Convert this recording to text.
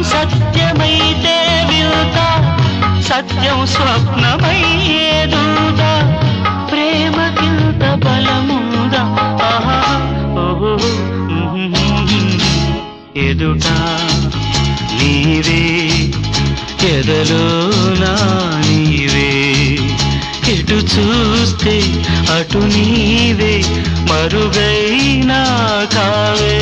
సత్యమైతే వింత సత్యం స్వప్నమయ్యేదూదా ప్రేమకింత బలముందా ఆహా ఓహో ఎదుట నీవే ఎదలోనా నీవే ఎటు చూస్తే అటు నీవే మరుగైనా కావే